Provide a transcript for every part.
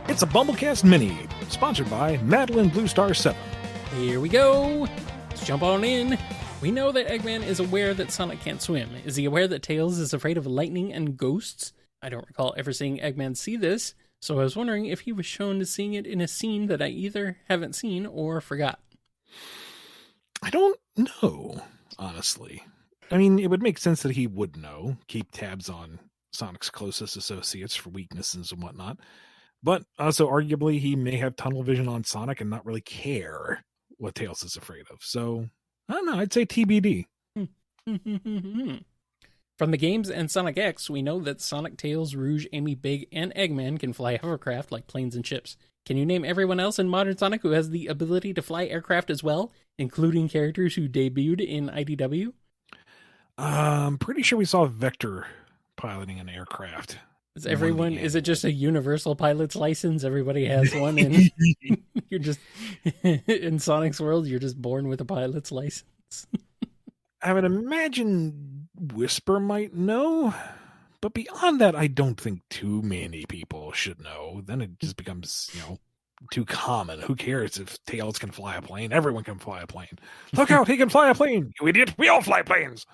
It's a BumbleKast Mini, sponsored by Madeline Bluestar 7. Here we go. Let's jump on in. We know that Eggman is aware that Sonic can't swim. Is he aware that Tails is afraid of lightning and ghosts? I don't recall ever seeing Eggman see this, so I was wondering if he was shown to seeing it in a scene that I either haven't seen or forgot. I don't know, honestly. I mean, it would make sense that he would know, keep tabs on Sonic's closest associates for weaknesses and whatnot. But also, arguably, he may have tunnel vision on Sonic and not really care what Tails is afraid of. So, I don't know. I'd say TBD. From the games and Sonic X, we know that Sonic, Tails, Rouge, Amy, Big, and Eggman can fly hovercraft like planes and ships. Can you name everyone else in modern Sonic who has the ability to fly aircraft as well, including characters who debuted in IDW? I'm pretty sure we saw Vector piloting an aircraft. Is everyone? Is it just a universal pilot's license? Everybody has one, and you're just in Sonic's world. You're just born with a pilot's license. I would imagine Whisper might know, but beyond that, I don't think too many people should know. Then it just becomes, too common. Who cares if Tails can fly a plane? Everyone can fly a plane. Look out, he can fly a plane! You idiot! We all fly planes!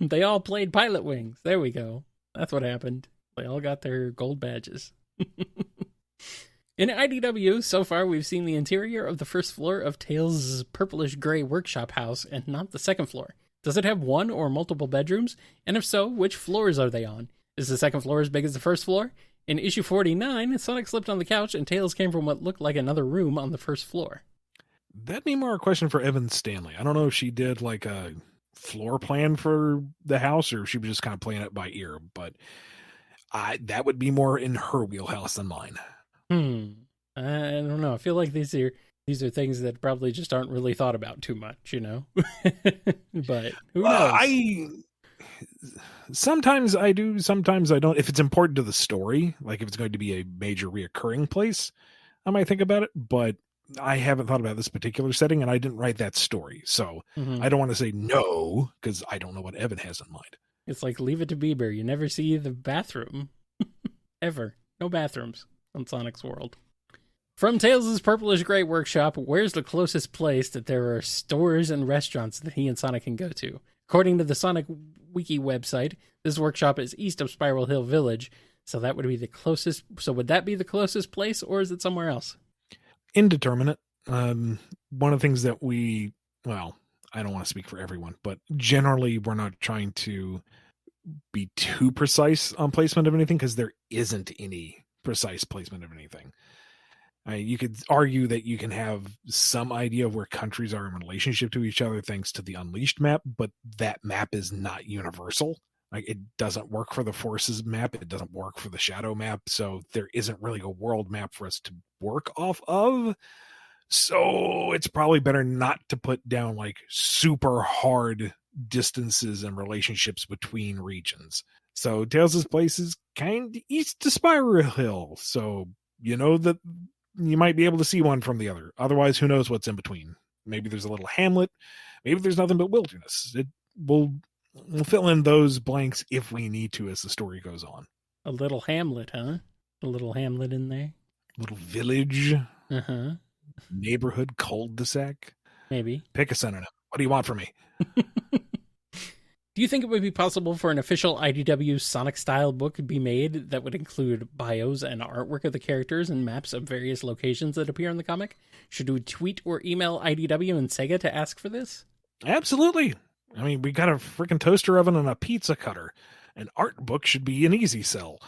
They all played Pilot Wings. There we go. That's what happened. They all got their gold badges. In IDW, so far we've seen the interior of the first floor of Tails' purplish-gray workshop house and not the second floor. Does it have one or multiple bedrooms? And if so, which floors are they on? Is the second floor as big as the first floor? In issue 49, Sonic slipped on the couch and Tails came from what looked like another room on the first floor. That'd be more a question for Evan Stanley. I don't know if she did like a floor plan for the house or if she was just kind of playing it by ear, but that would be more in her wheelhouse than mine. I don't know. I feel like these are things that probably just aren't really thought about too much, But who knows? Sometimes I do, sometimes I don't. If it's important to the story, like if it's going to be a major reoccurring place, I might think about it. But I haven't thought about this particular setting, and I didn't write that story, so I don't want to say no because I don't know what Evan has in mind. It's like Leave It to Beaver. You never see the bathroom. Ever. No bathrooms on Sonic's world. From Tails' purplish-gray workshop, where's the closest place that there are stores and restaurants that he and Sonic can go to? According to the Sonic Wiki website, this workshop is east of Spiral Hill Village, so that would be the closest. So would that be the closest place, or is it somewhere else? Indeterminate. One of the things that I don't want to speak for everyone, but generally we're not trying to be too precise on placement of anything because there isn't any precise placement of anything. You could argue that you can have some idea of where countries are in relationship to each other thanks to the Unleashed map, but that map is not universal. Like, it doesn't work for the Forces map. It doesn't work for the Shadow map. So there isn't really a world map for us to work off of. So it's probably better not to put down like super hard distances and relationships between regions. So Tails' place is kind of east to Spiral Hill. So that you might be able to see one from the other. Otherwise, who knows what's in between? Maybe there's a little hamlet. Maybe there's nothing but wilderness. We'll fill in those blanks if we need to as the story goes on. A little hamlet, huh? A little hamlet in there? Little village. Uh-huh. Neighborhood cul-de-sac. Maybe. Pick a synonym. What do you want from me? Do you think it would be possible for an official IDW Sonic-style book to be made that would include bios and artwork of the characters and maps of various locations that appear in the comic? Should we tweet or email IDW and Sega to ask for this? Absolutely. I mean, we got a freaking toaster oven and a pizza cutter. An art book should be an easy sell.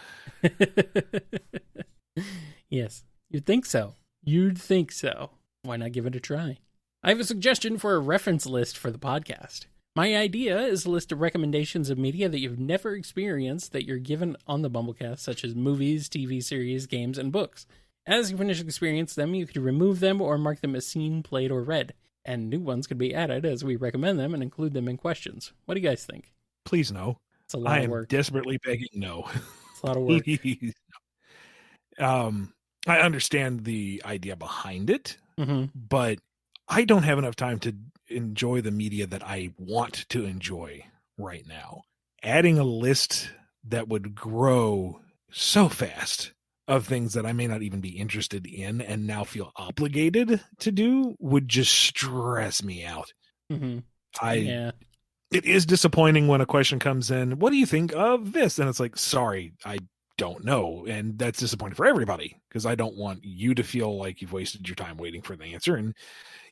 Yes, you'd think so. You'd think so. Why not give it a try? I have a suggestion for a reference list for the podcast. My idea is a list of recommendations of media that you've never experienced that you're given on the BumbleKast, such as movies, TV series, games, and books. As you finish experiencing them, you could remove them or mark them as seen, played, or read. And new ones could be added as we recommend them and include them in questions. What do you guys think? Please no. It's a lot of work. I am desperately begging no. It's a lot of work. Please. I understand the idea behind it, but I don't have enough time to enjoy the media that I want to enjoy right now. Adding a list that would grow so fast of things that I may not even be interested in and now feel obligated to do would just stress me out. Mm-hmm. It is disappointing when a question comes in, what do you think of this? And it's like, sorry, I don't know. And that's disappointing for everybody because I don't want you to feel like you've wasted your time waiting for the answer and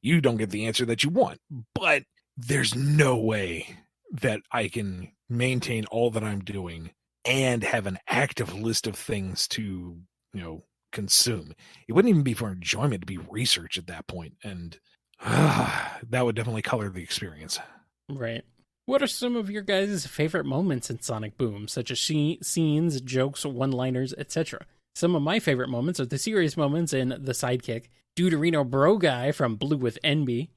you don't get the answer that you want. But there's no way that I can maintain all that I'm doing and have an active list of things to, consume. It wouldn't even be for enjoyment, it'd be research at that point. And that would definitely color the experience. Right. What are some of your guys' favorite moments in Sonic Boom, such as scenes, jokes, one-liners, etc.? Some of my favorite moments are the serious moments in The Sidekick, Deuterino Bro Guy from Blue with Envy,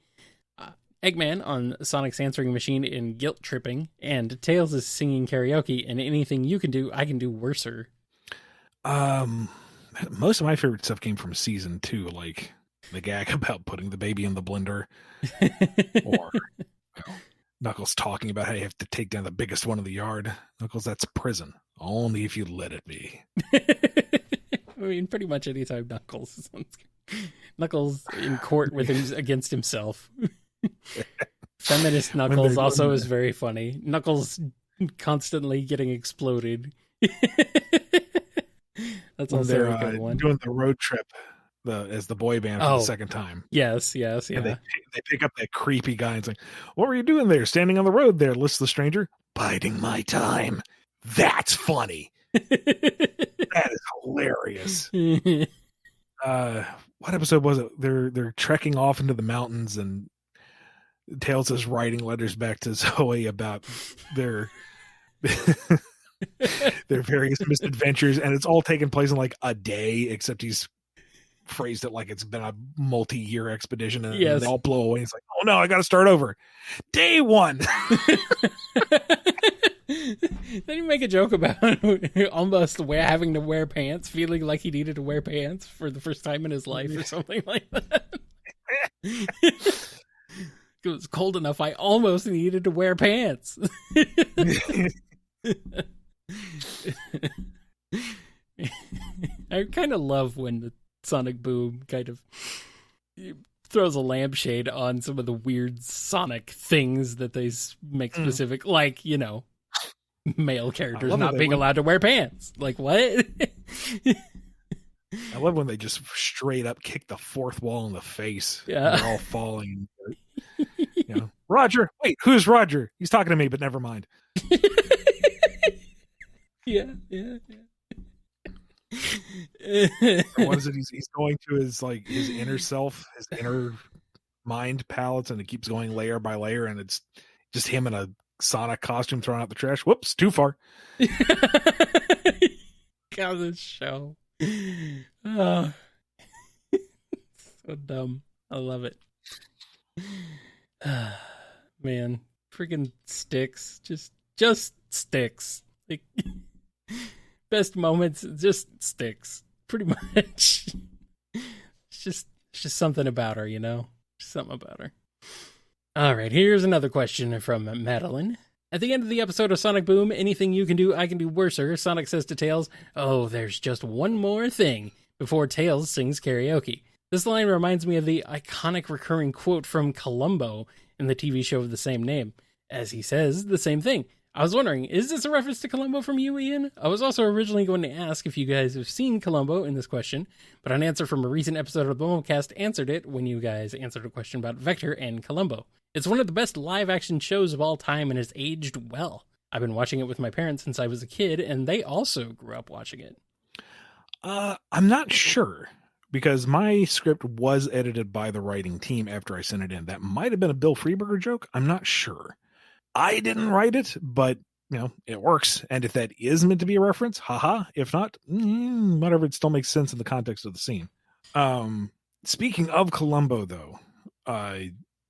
Eggman on Sonic's answering machine in Guilt Tripping, and Tails' singing karaoke in Anything You Can Do, I Can Do Worser. Most of my favorite stuff came from season 2, like the gag about putting the baby in the blender, or Knuckles talking about how you have to take down the biggest one in the yard. Knuckles, that's prison. Only if you let it be. I mean, pretty much anytime Knuckles in court with him against himself. Feminist Knuckles also is very funny. Knuckles constantly getting exploded. That's also a good one. Doing the road trip as the boy band for the second time. Yes, yeah. And they pick up that creepy guy and it's like, what were you doing there? Standing on the road there, lists the stranger. Biding my time. That's funny. That is hilarious. What episode was it? They're trekking off into the mountains and Tails is writing letters back to Zoe about their various misadventures, and it's all taking place in like a day, except he's phrased it like it's been a multi-year expedition, and they all blow away. It's like, oh no, I got to start over. Day 1. Then you make a joke about almost having to wear pants, feeling like he needed to wear pants for the first time in his life or something like that. It was cold enough, I almost needed to wear pants. I kind of love when the Sonic Boom kind of throws a lampshade on some of the weird Sonic things that they make specific, like, male characters not being allowed to wear pants. Like, what? I love when they just straight up kick the fourth wall in the face. Yeah. They're all falling. Roger, wait, who's Roger? He's talking to me, but never mind. Yeah. What is it? He's going to his inner self, his inner mind palettes, and it keeps going layer by layer, and it's just him in a Sonic costume throwing out the trash. Whoops, too far. God, this show. Oh. So dumb. I love it. Man, freaking Sticks. Just Sticks. Like, best moments, just Sticks. Pretty much. It's just something about her, Just something about her. All right, here's another question from Madeline. At the end of the episode of Sonic Boom, Anything You Can Do, I Can Do Worser, Sonic says to Tails, oh, there's just one more thing, before Tails sings karaoke. This line reminds me of the iconic recurring quote from Columbo in the TV show of the same name, as he says the same thing. I was wondering, is this a reference to Columbo from you, Ian? I was also originally going to ask if you guys have seen Columbo in this question, but an answer from a recent episode of the BumbleKast answered it when you guys answered a question about Vector and Columbo. It's one of the best live-action shows of all time and has aged well. I've been watching it with my parents since I was a kid, and they also grew up watching it. I'm not sure, because my script was edited by the writing team after I sent it in. That might have been a Bill Freeberger joke. I'm not sure. I didn't write it, but, it works. And if that is meant to be a reference, haha. If not, whatever, it still makes sense in the context of the scene. Speaking of Columbo, though,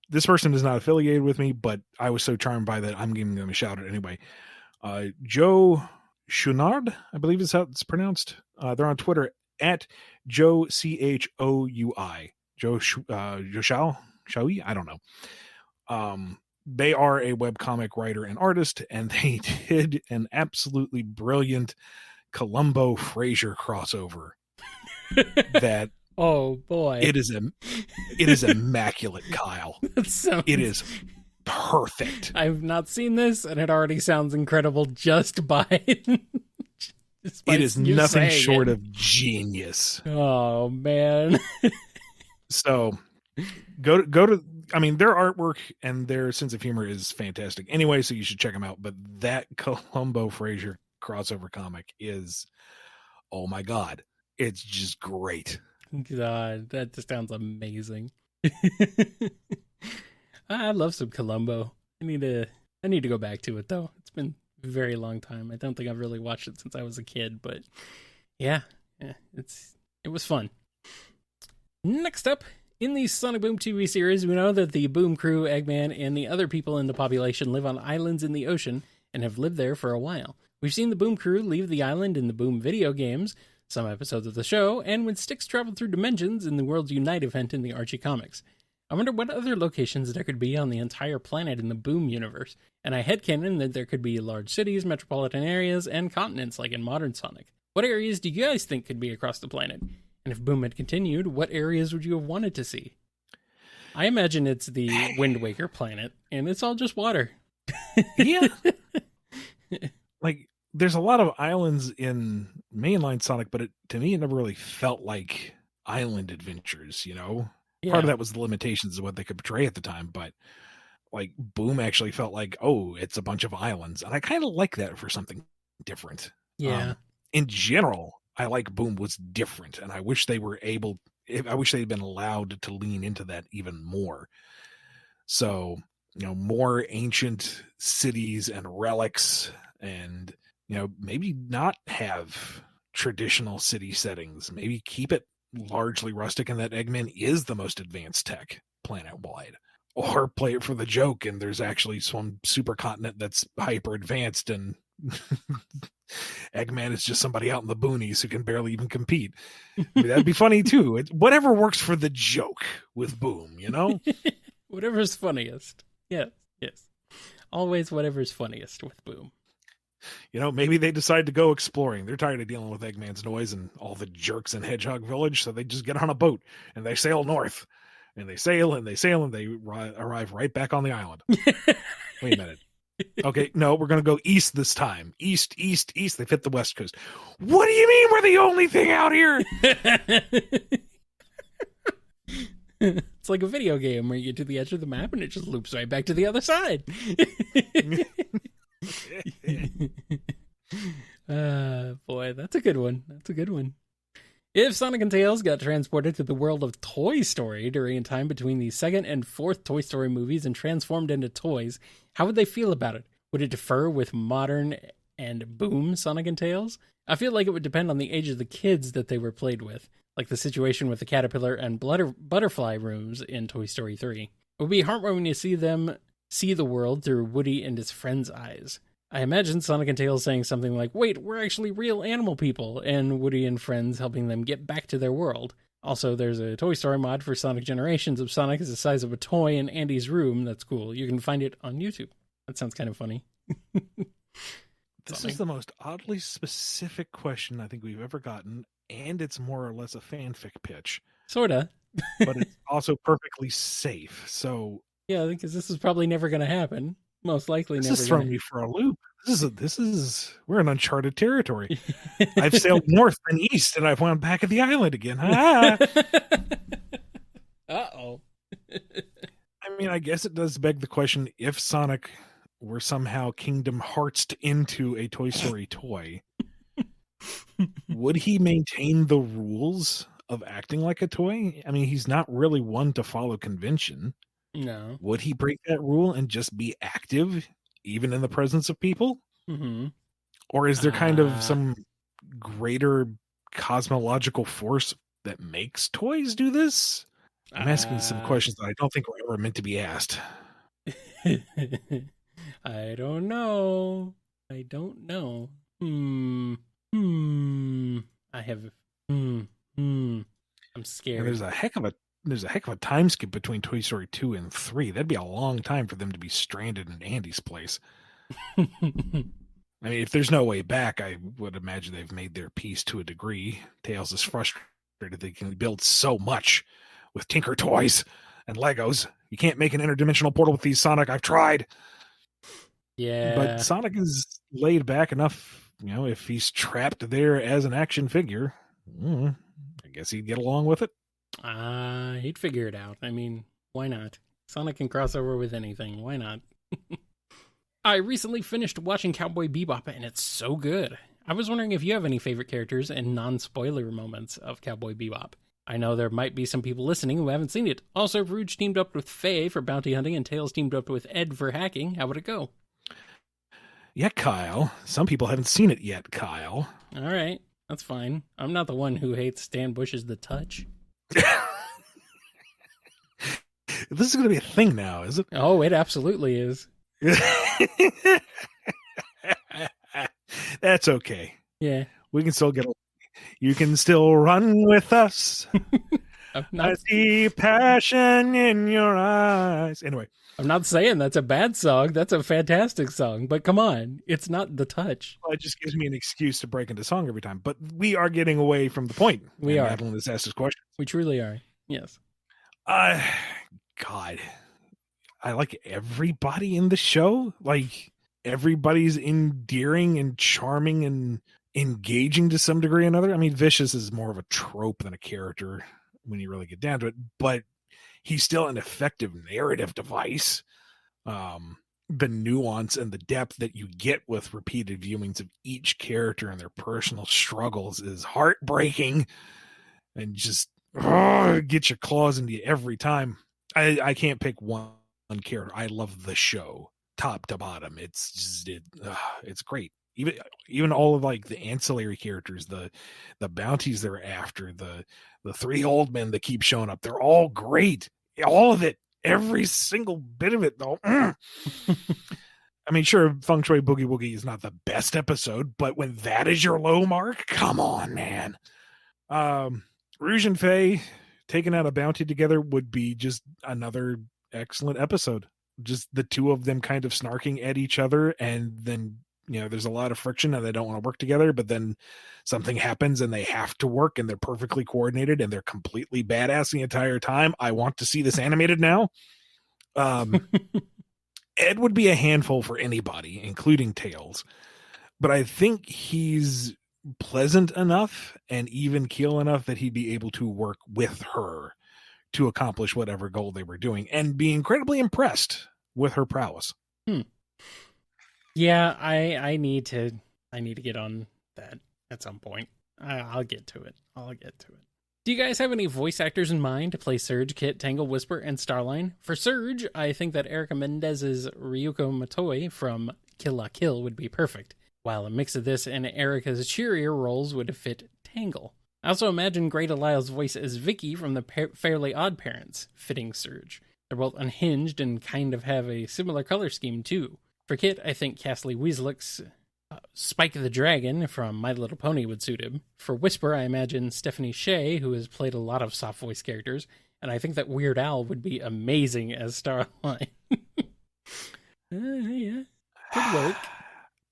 this person is not affiliated with me, but I was so charmed by that, I'm giving them a shout out anyway. Joe Chouinard, I believe is how it's pronounced. They're on Twitter at Joe Choui. Joe Shoui? I don't know. they are a webcomic writer and artist, and they did an absolutely brilliant Columbo Frasier crossover that Oh boy. it is immaculate, Kyle. That sounds... It is perfect. I've not seen this, and it already sounds incredible just by It is nothing short of genius. Oh man. So go to I mean, their artwork and their sense of humor is fantastic anyway, so you should check them out. But that Columbo Frasier crossover comic is, oh my God, it's just great. God, that just sounds amazing. I love some Columbo. I need to go back to it though. It's been a very long time. I don't think I've really watched it since I was a kid, but yeah, it was fun. Next up, in the Sonic Boom TV series, we know that the Boom crew, Eggman, and the other people in the population live on islands in the ocean and have lived there for a while. We've seen the Boom crew leave the island in the Boom video games, some episodes of the show, and when Styx traveled through dimensions in the Worlds Unite event in the Archie comics. I wonder what other locations there could be on the entire planet in the Boom universe, and I headcanon that there could be large cities, metropolitan areas, and continents like in modern Sonic. What areas do you guys think could be across the planet? And if Boom had continued, what areas would you have wanted to see? I imagine it's the Wind Waker planet, and it's all just water. Yeah. Like, there's a lot of islands in mainline Sonic, but to me, it never really felt like island adventures, you know? Yeah. Part of that was the limitations of what they could portray at the time, but like Boom actually felt like, oh, it's a bunch of islands. And I kind of like that for something different. Yeah. In general, I like Boom was different, and I wish they'd been allowed to lean into that even more. So, you know, more ancient cities and relics, and, you know, maybe not have traditional city settings. Maybe keep it largely rustic, and that Eggman is the most advanced tech planet-wide. Or play it for the joke, and there's actually some supercontinent that's hyper advanced, and Eggman is just somebody out in the boonies who can barely even compete. I mean, that'd be funny too. Whatever works for the joke with Boom, you know? Whatever's funniest. Yes. Always whatever's funniest with Boom. You know, maybe they decide to go exploring. They're tired of dealing with Eggman's noise and all the jerks in Hedgehog Village, so they just get on a boat and they sail north. And they sail and they sail and they arrive right back on the island. Wait a minute. Okay, no, we're going to go east this time. East. They've hit the west coast. What do you mean we're the only thing out here? It's like a video game where you get to the edge of the map and it just loops right back to the other side. Boy, that's a good one. If Sonic and Tails got transported to the world of Toy Story during a time between the second and fourth Toy Story movies and transformed into toys, how would they feel about it? Would it differ with modern and Boom Sonic and Tails? I feel like it would depend on the age of the kids that they were played with, like the situation with the caterpillar and butterfly rooms in Toy Story 3. It would be heartwarming to see them see the world through Woody and his friends' eyes. I imagine Sonic and Tails saying something like, wait, we're actually real animal people, and Woody and friends helping them get back to their world. Also, there's a Toy Story mod for Sonic Generations of Sonic is the size of a toy in Andy's room. That's cool. You can find it on YouTube. That sounds kind of funny. This is the most oddly specific question I think we've ever gotten, and it's more or less a fanfic pitch. Sorta. But it's also perfectly safe, so... Yeah, because this is probably never going to happen. Most likely never. This is throwing me for a loop. We're in uncharted territory. I've sailed north and east, and I've wound back at the island again. Uh-oh. I mean, I guess it does beg the question, if Sonic were somehow Kingdom Heartsed into a Toy Story toy, would he maintain the rules of acting like a toy? I mean, he's not really one to follow convention. No. Would he break that rule and just be active, even in the presence of people? Mm-hmm. Or is there kind of some greater cosmological force that makes toys do this? I'm asking some questions that I don't think were ever meant to be asked. I don't know. I have... I'm scared. And there's a heck of a there's a heck of a time skip between Toy Story 2 and 3. That'd be a long time for them to be stranded in Andy's place. I mean, if there's no way back, I would imagine they've made their peace to a degree. Tails is frustrated they can build so much with Tinker Toys and Legos. You can't make an interdimensional portal with these, Sonic. I've tried. Yeah. But Sonic is laid back enough, if he's trapped there as an action figure, I guess he'd get along with it. He'd figure it out. I mean, why not? Sonic can cross over with anything. Why not? I recently finished watching Cowboy Bebop, and it's so good. I was wondering if you have any favorite characters and non-spoiler moments of Cowboy Bebop. I know there might be some people listening who haven't seen it. Also, Rouge teamed up with Faye for bounty hunting, and Tails teamed up with Ed for hacking. How would it go? Yeah, Kyle. Some people haven't seen it yet, Kyle. All right. That's fine. I'm not the one who hates Stan Bush's The Touch. This is going to be a thing now, is it? Oh, it absolutely is. That's okay. Yeah. We can still get along. You can still run with us. I see passion in your eyes. Anyway. I'm not saying that's a bad song. That's a fantastic song. But come on. It's not The Touch. Well, it just gives me an excuse to break into song every time. But we are getting away from the point. We are. Madeline has asked this question. We truly are. Yes. God. I like everybody in the show. Like, everybody's endearing and charming and engaging to some degree or another. I mean, Vicious is more of a trope than a character when you really get down to it, but he's still an effective narrative device. The nuance and the depth that you get with repeated viewings of each character and their personal struggles is heartbreaking and just get your claws into you every time. I can't pick one character. I love the show top to bottom. It's just it's great. Even all of like the ancillary characters, the bounties they're after, the three old men that keep showing up, they're all great. All of it, every single bit of it, though. I mean, sure, Feng Shui Boogie Woogie is not the best episode, but when that is your low mark, come on, man. Rouge and Faye taking out a bounty together would be just another excellent episode. Just the two of them kind of snarking at each other, and then there's a lot of friction and they don't want to work together, but then something happens and they have to work and they're perfectly coordinated and they're completely badass the entire time. I want to see this animated now. Ed would be a handful for anybody, including Tails, but I think he's pleasant enough and even keel enough that he'd be able to work with her to accomplish whatever goal they were doing and be incredibly impressed with her prowess. Yeah, I need to get on that at some point. I'll get to it. Do you guys have any voice actors in mind to play Surge, Kit, Tangle, Whisper, and Starline? For Surge, I think that Erica Mendez's Ryuko Matoi from Kill la Kill would be perfect, while a mix of this and Erica's cheerier roles would fit Tangle. I also imagine Greta Lyle's voice as Vicky from the Fairly Odd Parents, fitting Surge. They're both unhinged and kind of have a similar color scheme, too. For Kit, I think Castley Weaslix Spike the Dragon from My Little Pony would suit him. For Whisper, I imagine Stephanie Shea, who has played a lot of soft voice characters, and I think that Weird Al would be amazing as Starline. Yeah, could work.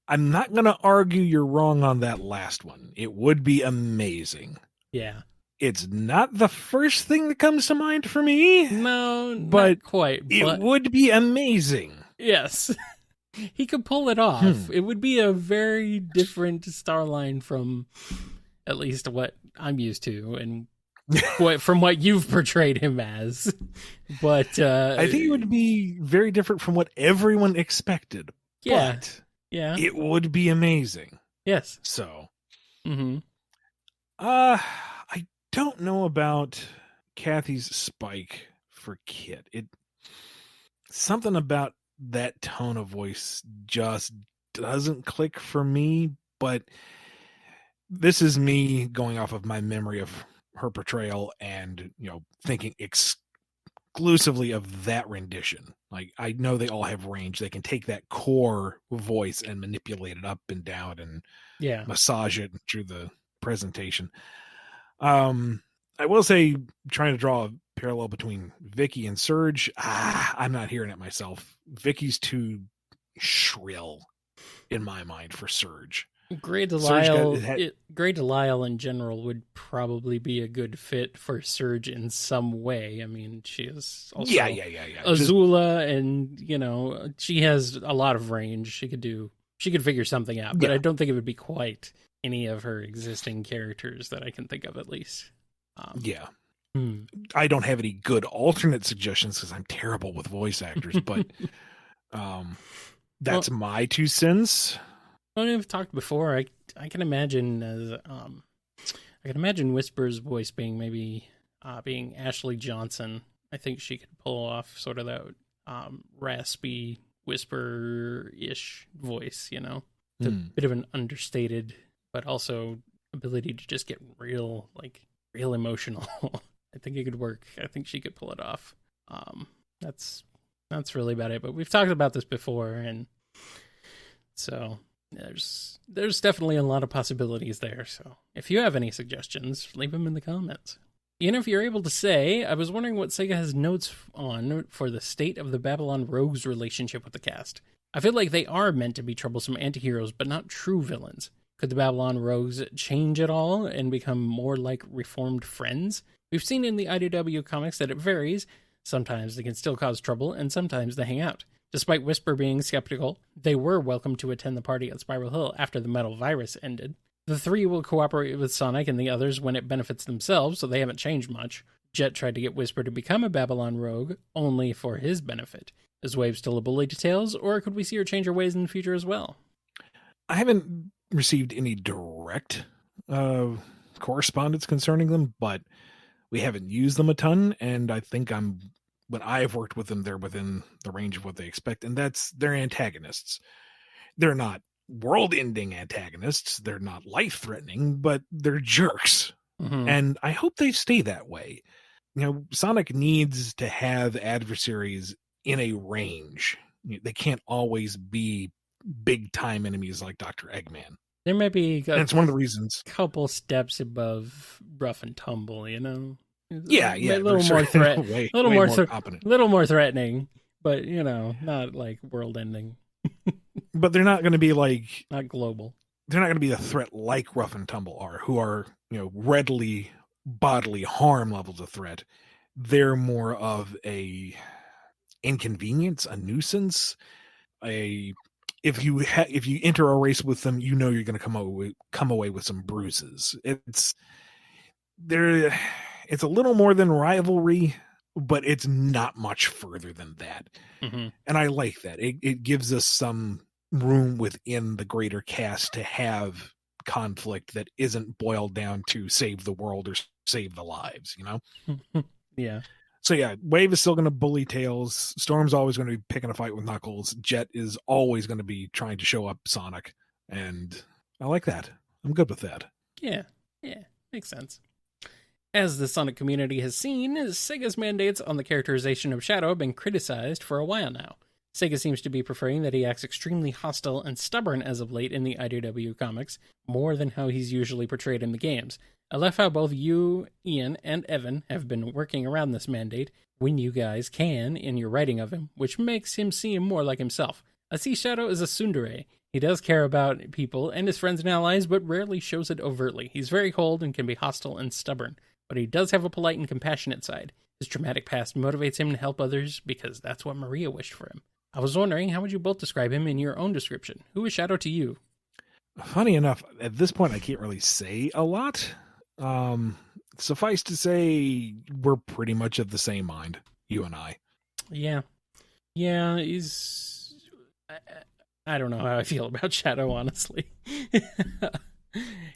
I'm not going to argue you're wrong on that last one. It would be amazing. Yeah. It's not the first thing that comes to mind for me. No, but not quite. It would be amazing. Yes. He could pull it off. It would be a very different Starline from at least what I'm used to and from what you've portrayed him as. But I think it would be very different from what everyone expected. Yeah. But yeah. It would be amazing. Yes. So. I don't know about Kathy's Spike for Kit. Something about that tone of voice just doesn't click for me, but this is me going off of my memory of her portrayal and, thinking exclusively of that rendition. Like, I know they all have range. They can take that core voice and manipulate it up and down and massage it through the presentation. I will say, trying to draw a parallel between Vicky and Surge, I'm not hearing it myself. Vicky's too shrill in my mind for Surge. Grey Surge Delisle, got, Grey Delisle in general would probably be a good fit for Surge in some way. I mean, she is also yeah. Azula, and she has a lot of range. She could figure something out, but I don't think it would be quite any of her existing characters that I can think of, at least. I don't have any good alternate suggestions because I'm terrible with voice actors, but that's my 2 cents. We've talked before. I can imagine Whisper's voice being maybe being Ashley Johnson. I think she could pull off sort of that raspy Whisper-ish voice. It's a bit of an understated, but also ability to just get real emotional. I think it could work. I think she could pull it off. That's really about it. But we've talked about this before, and so there's definitely a lot of possibilities there. So if you have any suggestions, leave them in the comments. And if you're able to say, I was wondering what Sega has notes on for the state of the Babylon Rogues' relationship with the cast. I feel like they are meant to be troublesome antiheroes, but not true villains. Could the Babylon Rogues change at all and become more like reformed friends? We've seen in the IDW comics that it varies. Sometimes they can still cause trouble, and sometimes they hang out. Despite Whisper being skeptical, they were welcome to attend the party at Spiral Hill after the metal virus ended. The 3 will cooperate with Sonic and the others when it benefits themselves, so they haven't changed much. Jet tried to get Whisper to become a Babylon Rogue, only for his benefit. Is Wave still a bully to Tails, or could we see her change her ways in the future as well? I haven't received any direct correspondence concerning them, but we haven't used them a ton, and I think when I've worked with them, they're within the range of what they expect, and they're antagonists. They're not world-ending antagonists. They're not life-threatening, but they're jerks. Mm-hmm. And I hope they stay that way. Sonic needs to have adversaries in a range. They can't always be big-time enemies like Dr. Eggman. There might be and it's one of the reasons. Couple steps above rough and tumble, Yeah. A little more threatening, but not like world-ending. But they're not going to be not global. They're not going to be a threat like Rough and Tumble are, who are readily bodily harm levels of threat. They're more of a inconvenience, a nuisance. If you enter a race with them, you're going to come away with some bruises. It's a little more than rivalry, but it's not much further than that. Mm-hmm. And I like that. It gives us some room within the greater cast to have conflict that isn't boiled down to save the world or save the lives, Yeah. So yeah, Wave is still going to bully Tails. Storm's always going to be picking a fight with Knuckles. Jet is always going to be trying to show up Sonic. And I like that. I'm good with that. Yeah. Makes sense. As the Sonic community has seen, Sega's mandates on the characterization of Shadow have been criticized for a while now. Sega seems to be preferring that he acts extremely hostile and stubborn as of late in the IDW comics, more than how he's usually portrayed in the games. I love how both you, Ian, and Evan have been working around this mandate when you guys can in your writing of him, which makes him seem more like himself. I see Shadow as a tsundere. He does care about people and his friends and allies, but rarely shows it overtly. He's very cold and can be hostile and stubborn, but he does have a polite and compassionate side. His traumatic past motivates him to help others because that's what Maria wished for him. I was wondering, how would you both describe him in your own description? Who is Shadow to you? Funny enough, at this point, I can't really say a lot. Suffice to say, we're pretty much of the same mind, you and I. Yeah, he's... I don't know how I feel about Shadow, honestly.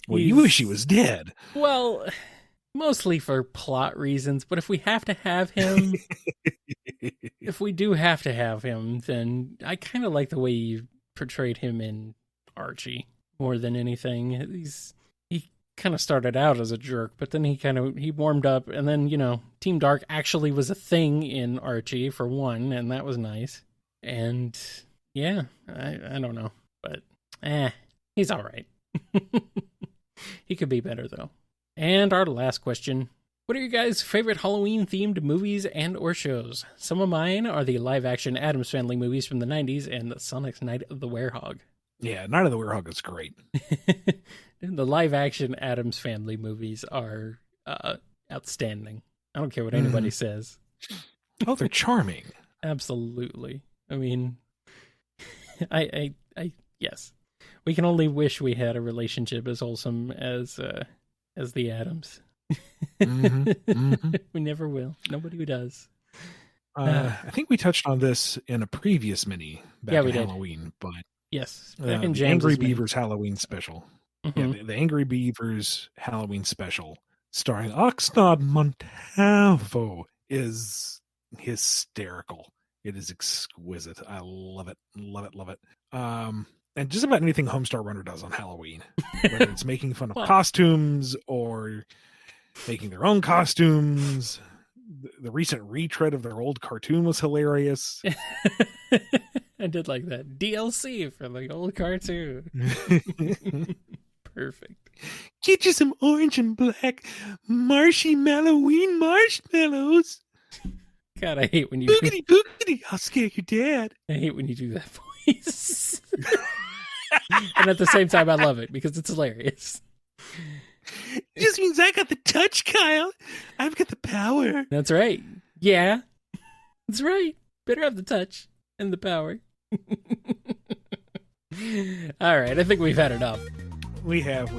Well, you wish he was dead. Well, mostly for plot reasons, but if we have to have him... If we do have to have him, then I kind of like the way you portrayed him in Archie more than anything. He kind of started out as a jerk, but then he warmed up, and then, Team Dark actually was a thing in Archie for one, and that was nice. And yeah, I don't know, but he's all right. He could be better though. And our last question, What are your guys' favorite Halloween-themed movies and or shows? Some of mine are the live-action Addams Family movies from the 90s and Sonic's Night of the Werehog. Yeah, Night of the Werehog is great. The live-action Addams Family movies are outstanding. I don't care what anybody says. Oh, they're charming. Absolutely. I mean, I yes. We can only wish we had a relationship as wholesome as the Addams. We never will. Nobody does. I think we touched on this in a previous mini back in Halloween, but yes, back in the Angry Beavers Halloween special. Mm-hmm. Yeah, the Angry Beavers Halloween special starring Oxnard Montalvo is hysterical. It is exquisite. I love it. Love it. Love it. And just about anything Homestar Runner does on Halloween, whether it's making fun of costumes or making their own costumes. The recent retread of their old cartoon was hilarious. I did like that. DLC for the old cartoon. Perfect. Get you some orange and black marshy Halloween marshmallows. God, I hate when you... Boogity, boogity, I'll scare your dad. I hate when you do that voice. And at the same time, I love it because it's hilarious. Just means I got the touch, Kyle. I've got the power. That's right. Yeah. That's right. Better have the touch and the power. All right. I think we've had enough. We have.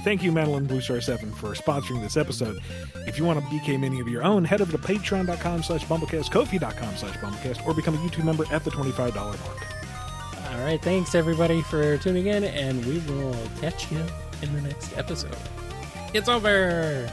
Thank you, Madeline Bluestar7, for sponsoring this episode. If you want a BK Mini of your own, head over to patreon.com/BumbleKast, Ko-fi.com/BumbleKast, or become a YouTube member at the $25 mark. All right. Thanks, everybody, for tuning in, and we will catch you in the next episode. It's over!